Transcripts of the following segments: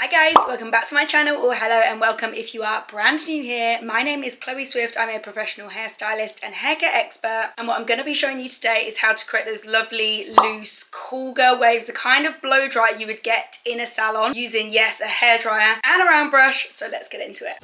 Hi guys, welcome back to my channel, or hello and welcome if you are brand new here. My name is Chloe Swift. I'm a professional hairstylist and hair care expert, and what I'm going to be showing you today is how to create those lovely, loose, cool girl waves, the kind of blow dry you would get in a salon using, yes, a hairdryer and a round brush. So let's get into it.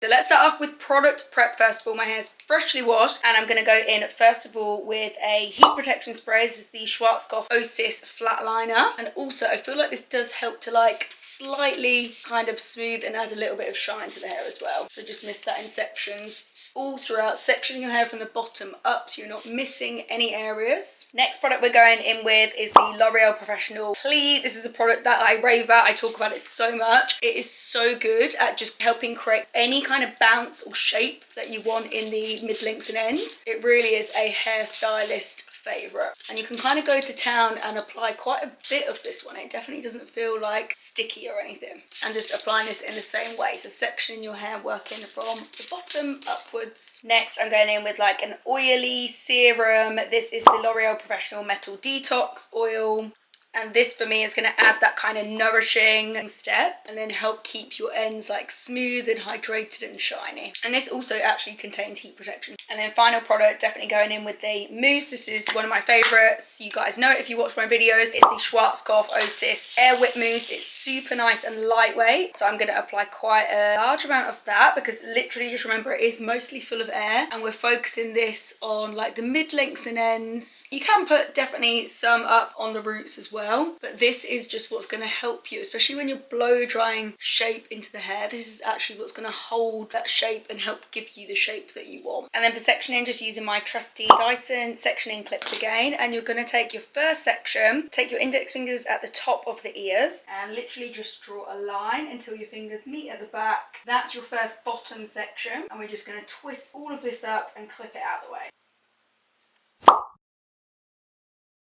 So let's start off with product prep first of all. My hair's freshly washed and I'm going to go in first of all with a heat protection spray. This is the Schwarzkopf Oasis flat liner, and also I feel like this does help to like slightly kind of smooth and add a little bit of shine to the hair as well. So just mist that in sections all throughout, sectioning your hair from the bottom up so you're not missing any areas. Next product we're going in with is the L'Oreal Professional Chlöe. This is a product that I rave about. I talk about it so much. It is so good at just helping create any kind of bounce or shape that you want in the mid links and ends. It really is a hairstylist favorite, and you can kind of go to town and apply quite a bit of this one. It definitely doesn't feel like sticky or anything, and just applying this in the same way, so sectioning your hair, working from the bottom upwards. Next I'm going in with like an oily serum. This is the L'Oreal Professional Metal Detox Oil, and this for me is going to add that kind of nourishing step and then help keep your ends like smooth and hydrated and shiny. And this also actually contains heat protection. And then final product, definitely going in with the mousse. This is one of my favorites. You guys know it if you watch my videos. It's the Schwarzkopf Oasis Air Whip Mousse. It's super nice and lightweight. So I'm going to apply quite a large amount of that because literally just remember it is mostly full of air, and we're focusing this on like the mid lengths and ends. You can put definitely some up on the roots as well, but this is just what's going to help you, especially when you're blow drying shape into the hair. This is actually what's going to hold that shape and help give you the shape that you want. And then for sectioning, just using my trusty Dyson sectioning clips again, and you're going to take your first section, take your index fingers at the top of the ears and literally just draw a line until your fingers meet at the back. That's your first bottom section, and we're just going to twist all of this up and clip it out of the way.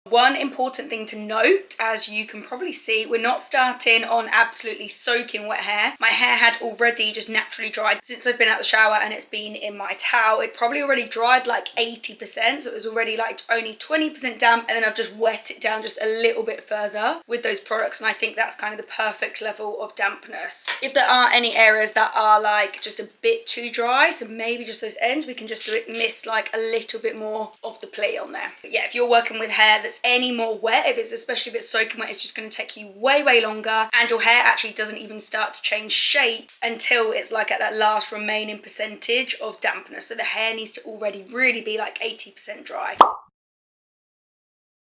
One important thing to note, as you can probably see, we're not starting on absolutely soaking wet hair. My hair had already just naturally dried since I've been out the shower and it's been in my towel. It probably already dried like 80%, so it was already like only 20% damp, and then I've just wet it down just a little bit further with those products, and I think that's kind of the perfect level of dampness. If there are any areas that are like just a bit too dry, so maybe just those ends, we can just mist like a little bit more of the play on there. But yeah, if you're working with hair that's any more wet, especially if it's soaking wet, it's just going to take you way longer, and your hair actually doesn't even start to change shape until it's like at that last remaining percentage of dampness. So the hair needs to already really be like 80% dry.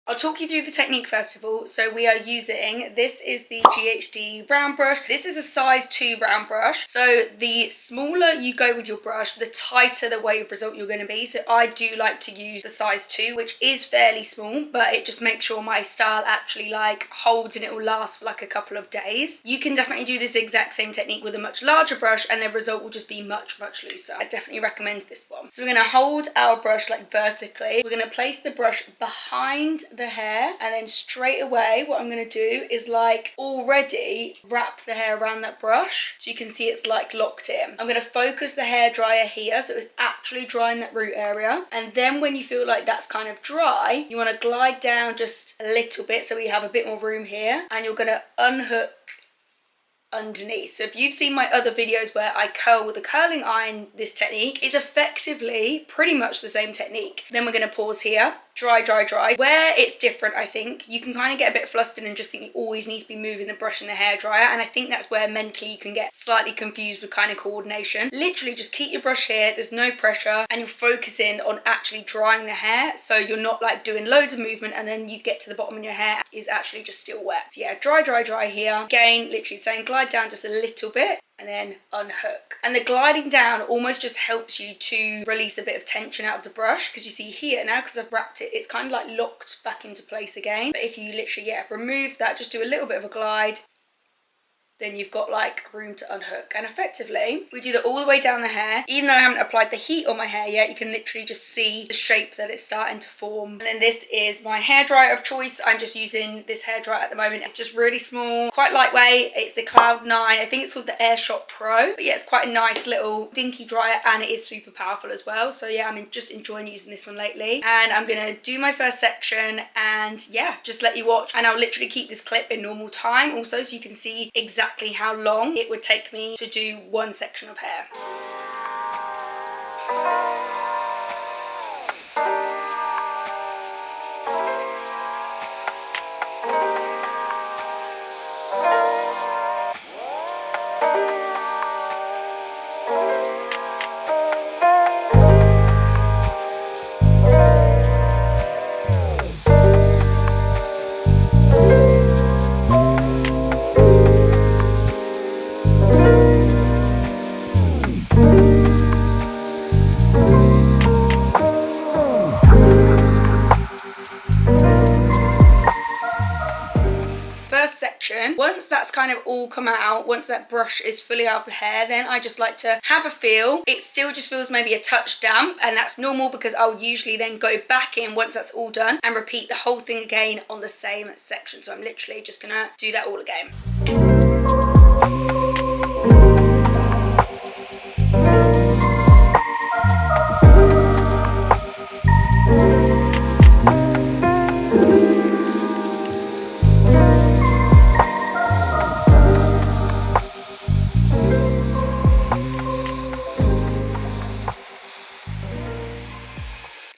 I'll talk you through the technique first of all. So we are using, this is the GHD round brush. This is a size 2 round brush. So the smaller you go with your brush, the tighter the wave result you're going to be. So I do like to use the size 2, which is fairly small, but it just makes sure my style actually like holds and it will last for like a couple of days. You can definitely do this exact same technique with a much larger brush and the result will just be much looser. I definitely recommend this one. So we're going to hold our brush like vertically. We're going to place the brush behind the hair, and then straight away what I'm going to do is like already wrap the hair around that brush so you can see it's like locked in. I'm going to focus the hair dryer here so it's actually drying that root area, and then when you feel like that's kind of dry, you want to glide down just a little bit so we have a bit more room here, and you're going to unhook underneath. So if you've seen my other videos where I curl with a curling iron, this technique is effectively pretty much the same technique. Then we're going to pause here, dry. Where it's different, I think, you can kind of get a bit flustered and just think you always need to be moving the brush and the hairdryer, and I think that's where mentally you can get slightly confused with kind of coordination. Literally just keep your brush here, there's no pressure, and you're focusing on actually drying the hair, so you're not like doing loads of movement and then you get to the bottom and your hair is actually just still wet. So yeah, dry here. Again, literally saying glide down just a little bit and then unhook. And the gliding down almost just helps you to release a bit of tension out of the brush, because you see here now, because I've wrapped it, it's kind of like locked back into place again. But if you literally, yeah, remove that, just do a little bit of a glide, then you've got like room to unhook. And effectively, we do that all the way down the hair. Even though I haven't applied the heat on my hair yet, you can literally just see the shape that it's starting to form. And then this is my hairdryer of choice. I'm just using this hairdryer at the moment. It's just really small, quite lightweight. It's the Cloud 9. I think it's called the Airshot Pro. But yeah, it's quite a nice little dinky dryer, and it is super powerful as well. So yeah, I'm just enjoying using this one lately. And I'm gonna do my first section and yeah, just let you watch. And I'll literally keep this clip in normal time also, so you can see exactly how long it would take me to do one section of hair. Once that's kind of all come out, once that brush is fully out of the hair, then I just like to have a feel. It still just feels maybe a touch damp, and that's normal because I'll usually then go back in once that's all done and repeat the whole thing again on the same section. So I'm literally just gonna do that all again.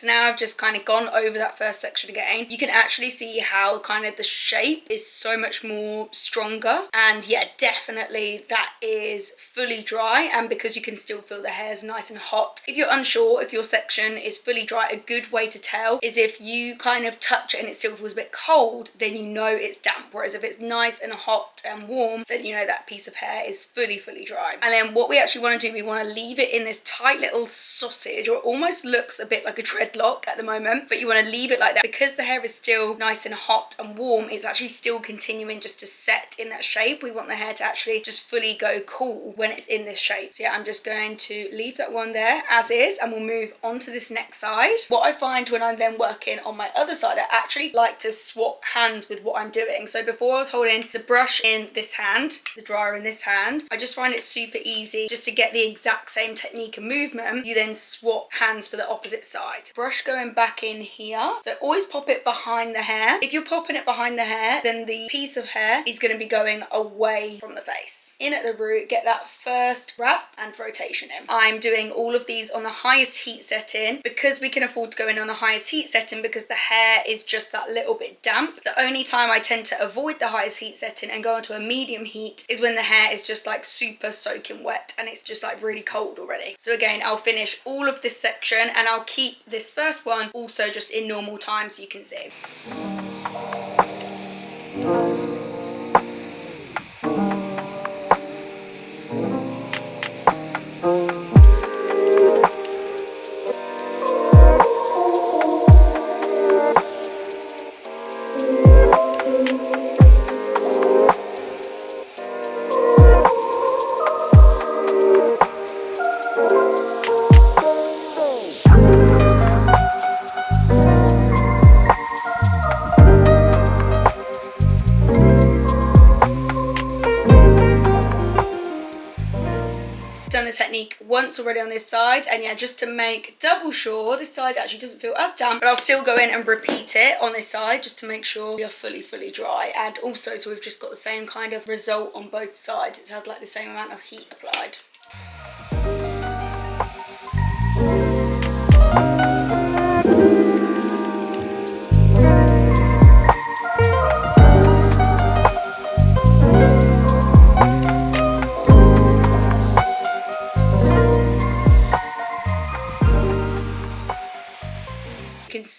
Now I've just kind of gone over that first section again. You can actually see how kind of the shape is so much more stronger, and yeah, definitely that is fully dry, and because you can still feel the hair is nice and hot. If you're unsure if your section is fully dry, a good way to tell is if you kind of touch it and it still feels a bit cold, then you know it's damp, whereas if it's nice and hot and warm, then you know that piece of hair is fully dry. And then what we actually want to do, we want to leave it in this tight little sausage, or it almost looks a bit like a dreadlock at the moment, but you want to leave it like that because the hair is still nice and hot and warm. It's actually still continuing just to set in that shape. We want the hair to actually just fully go cool when it's in this shape. So yeah, I'm just going to leave that one there as is, and we'll move on to this next side. What I find when I'm then working on my other side, I actually like to swap hands with what I'm doing. So before I was holding the brush in this hand, the dryer in this hand, I just find it super easy just to get the exact same technique and movement. You then swap hands for the opposite side. Brush going back in here, so always pop it behind the hair. If you're popping it behind the hair, then the piece of hair is going to be going away from the face. In at the root, get that first wrap and rotation in. I'm doing all of these on the highest heat setting because we can afford to go in on the highest heat setting because the hair is just that little bit damp. The only time I tend to avoid the highest heat setting and go onto a medium heat is when the hair is just like super soaking wet and it's just like really cold already. So again, I'll finish all of this section and I'll keep this first one also just in normal time so you can see. Done the technique once already on this side, and yeah, just to make double sure, this side actually doesn't feel as damp, but I'll still go in and repeat it on this side just to make sure we are fully dry. And also, so we've just got the same kind of result on both sides. It's had like the same amount of heat applied.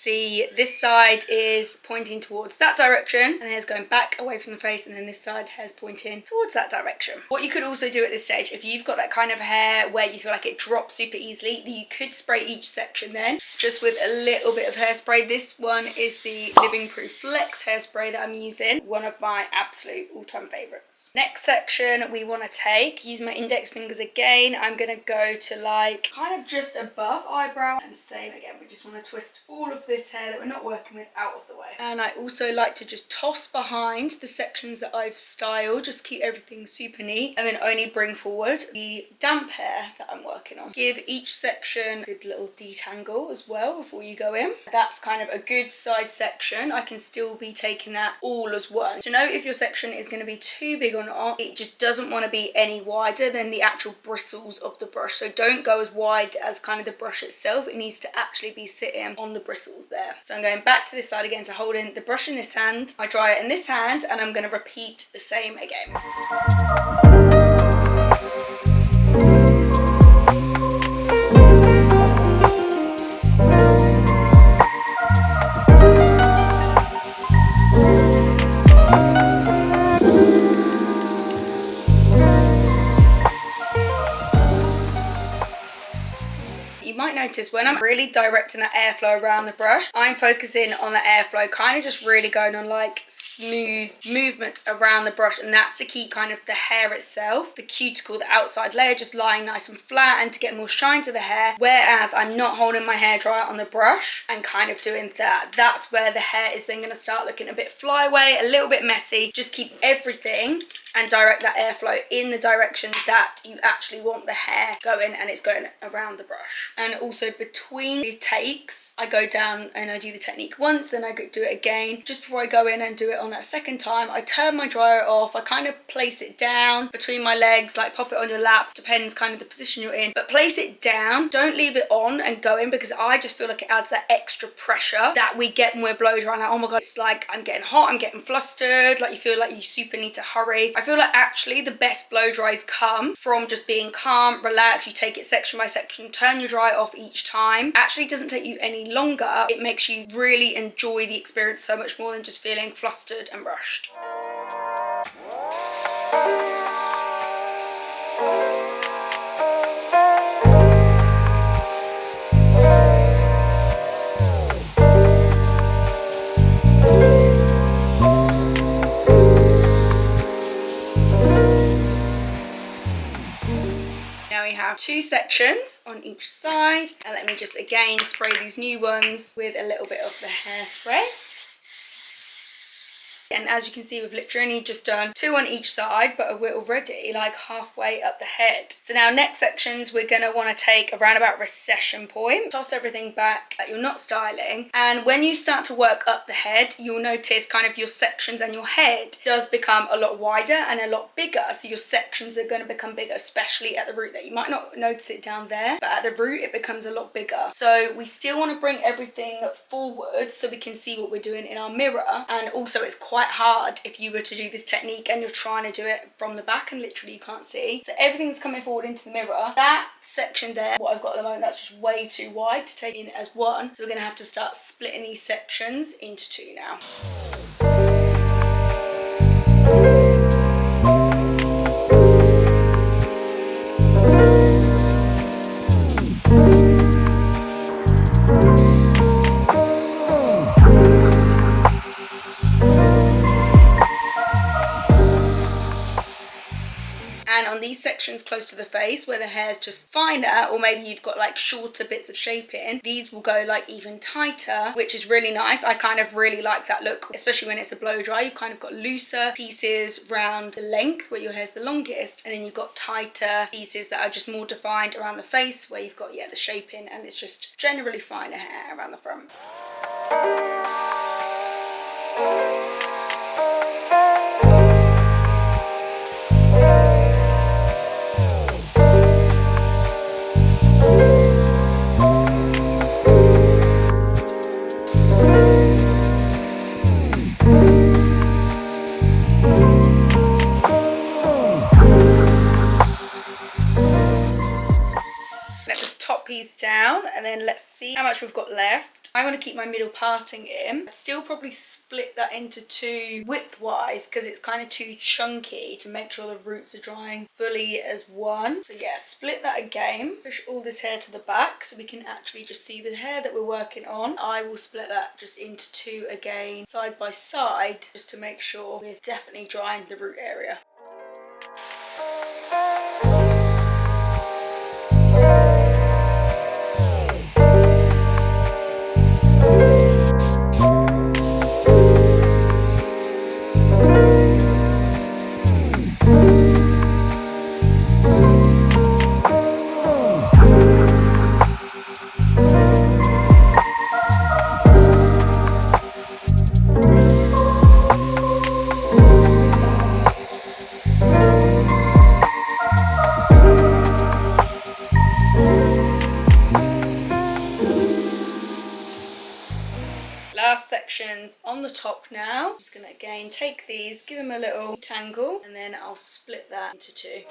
see this side is pointing towards that direction and the hair's going back away from the face, and then this side hair's pointing towards that direction. What you could also do at this stage, if you've got that kind of hair where you feel like it drops super easily, you could spray each section then just with a little bit of hairspray. This one is the Living Proof Flex hairspray that I'm using, one of my absolute all-time favorites. Next section we want to take, use my index fingers again. I'm going to go to like kind of just above eyebrow, and same again, we just want to twist all of this hair that we're not working with out of the way. And I also like to just toss behind the sections that I've styled, just keep everything super neat, and then only bring forward the damp hair that I'm working on. Give each section a good little detangle as well before you go in. That's kind of a good size section. I can still be taking that all as one. To know if your section is going to be too big or not, it just doesn't want to be any wider than the actual bristles of the brush. So don't go as wide as kind of the brush itself. It needs to actually be sitting on the bristles there. So I'm going back to this side again, so holding the brush in this hand, I dry it in this hand, and I'm going to repeat the same again. Notice when I'm really directing that airflow around the brush, I'm focusing on the airflow, kind of just really going on like smooth movements around the brush, and that's to keep kind of the hair itself, the cuticle, the outside layer, just lying nice and flat and to get more shine to the hair, whereas I'm not holding my hairdryer on the brush and kind of doing that. That's where the hair is then going to start looking a bit flyaway, a little bit messy. Just keep everything and direct that airflow in the direction that you actually want the hair going, and it's going around the brush. And also between the takes, I go down and I do the technique once, then I do it again. Just before I go in and do it on that second time, I turn my dryer off, I kind of place it down between my legs, like pop it on your lap, depends kind of the position you're in, but place it down, don't leave it on and go in, because I just feel like it adds that extra pressure that we get when we're blow drying. Like, oh my god, it's like I'm getting hot, I'm getting flustered, like you feel like you super need to hurry. I feel like actually the best blow dries come from just being calm, relaxed. You take it section by section, turn your dryer off each time. Actually doesn't take you any longer. It makes you really enjoy the experience so much more than just feeling flustered and rushed. We have two sections on each side, and let me just again spray these new ones with a little bit of the hairspray. And as you can see, we've literally just done two on each side, but we're already like halfway up the head. So now next sections, we're going to want to take around about recession point, toss everything back that you're not styling. And when you start to work up the head, you'll notice kind of your sections and your head does become a lot wider and a lot bigger. So your sections are going to become bigger, especially at the root there. You might not notice it down there, but at the root, it becomes a lot bigger. So we still want to bring everything forward so we can see what we're doing in our mirror. And also it's quite hard if you were to do this technique and you're trying to do it from the back and literally you can't see. So everything's coming forward into the mirror. That section there, what I've got at the moment, that's just way too wide to take in as one. So we're going to have to start splitting these sections into two now. And on these sections close to the face where the hair's just finer, or maybe you've got like shorter bits of shaping, these will go like even tighter, which is really nice. I kind of really like that look, especially when it's a blow dry. You've kind of got looser pieces around the length where your hair's the longest, and then you've got tighter pieces that are just more defined around the face where you've got, yeah, the shaping, and it's just generally finer hair around the front. Piece down, and then let's see how much we've got left. I want to keep my middle parting in. I'd still probably split that into two width-wise because it's kind of too chunky to make sure the roots are drying fully as one. So yeah, split that again. Push all this hair to the back so we can actually just see the hair that we're working on. I will split that just into two again, side by side, just to make sure we're definitely drying the root area. Last sections on the top now. I'm just going to again take these, give them a little tangle, and then I'll split that into two.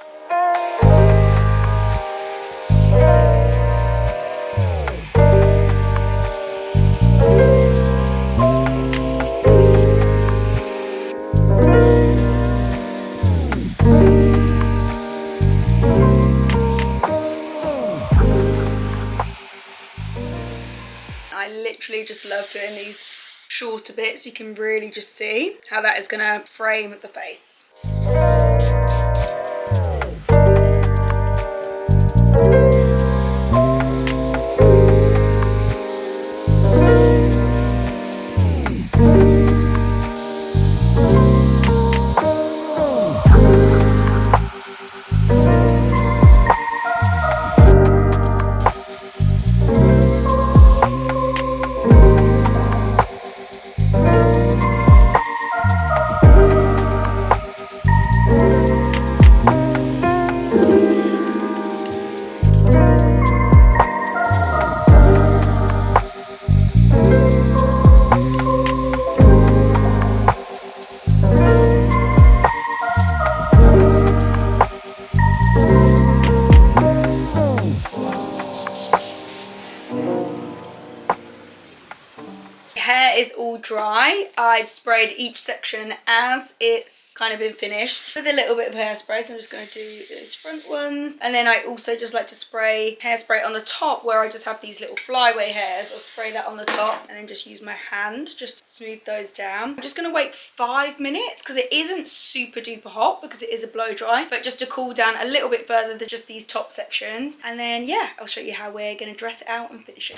I literally just love doing these shorter bits. You can really just see how that is going to frame the face. Hair is all dry. I've sprayed each section as it's kind of been finished with a little bit of hairspray, so I'm just going to do those front ones, and then I also just like to spray hairspray on the top where I just have these little flyaway hairs. I'll spray that on the top and then just use my hand just to smooth those down. I'm just going to wait 5 minutes because it isn't super duper hot because it is a blow dry, but just to cool down a little bit further than just these top sections, and then yeah, I'll show you how we're going to dress it out and finish it.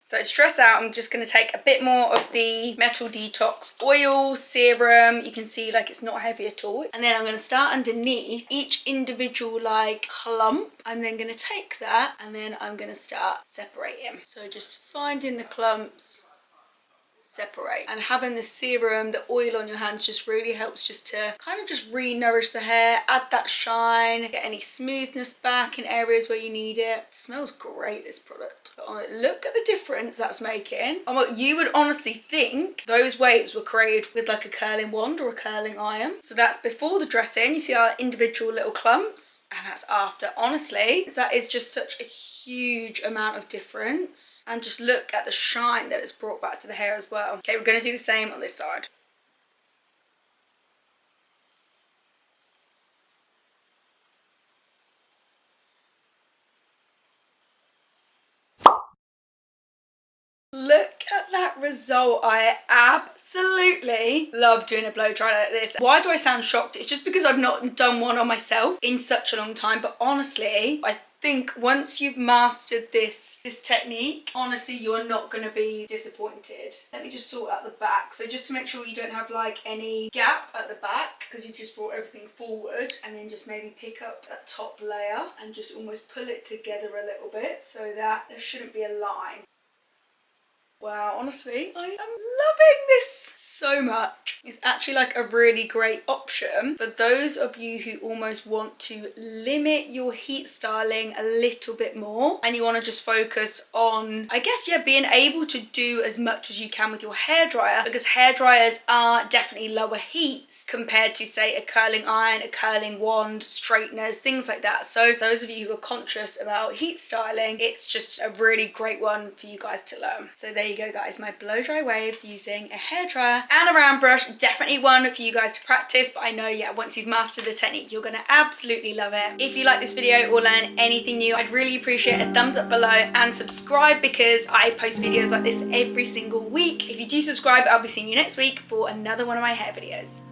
So to dress out, I'm just going to take a bit more of the Metal Detox oil serum. You can see like it's not heavy at all. And then I'm going to start underneath each individual like clump. I'm then going to take that and then I'm going to start separating. So just finding the clumps, separate, and having the serum, the oil on your hands just really helps just to kind of just re-nourish the hair, add that shine, get any smoothness back in areas where you need it. It smells great, this product. But look at the difference that's making. And what you would honestly think those waves were created with like a curling wand or a curling iron. So that's before the dressing. You see our individual little clumps, and that's after. Honestly, that is just such a huge amount of difference, and just look at the shine that it's brought back to the hair as well. Okay, we're going to do the same on this side. Look at that result. I absolutely love doing a blow dry like this. Why do I sound shocked? It's just because I've not done one on myself in such a long time, but honestly, I think once you've mastered this technique, honestly, you're not going to be disappointed. Let me just sort out the back. So just to make sure you don't have like any gap at the back because you've just brought everything forward, and then just maybe pick up that top layer and just almost pull it together a little bit so that there shouldn't be a line. Wow, honestly, I am loving this so much. It's actually like a really great option for those of you who almost want to limit your heat styling a little bit more and you want to just focus on, I guess, yeah, being able to do as much as you can with your hairdryer, because hairdryers are definitely lower heats compared to, say, a curling iron, a curling wand, straighteners, things like that. So those of you who are conscious about heat styling, it's just a really great one for you guys to learn. So there you go, guys, my blow dry waves using a hairdryer and a round brush. Definitely one for you guys to practice, but I know, yeah, once you've mastered the technique, you're gonna absolutely love it. If you like this video or learn anything new, I'd really appreciate a thumbs up below and subscribe, because I post videos like this every single week. If you do subscribe, I'll be seeing you next week for another one of my hair videos.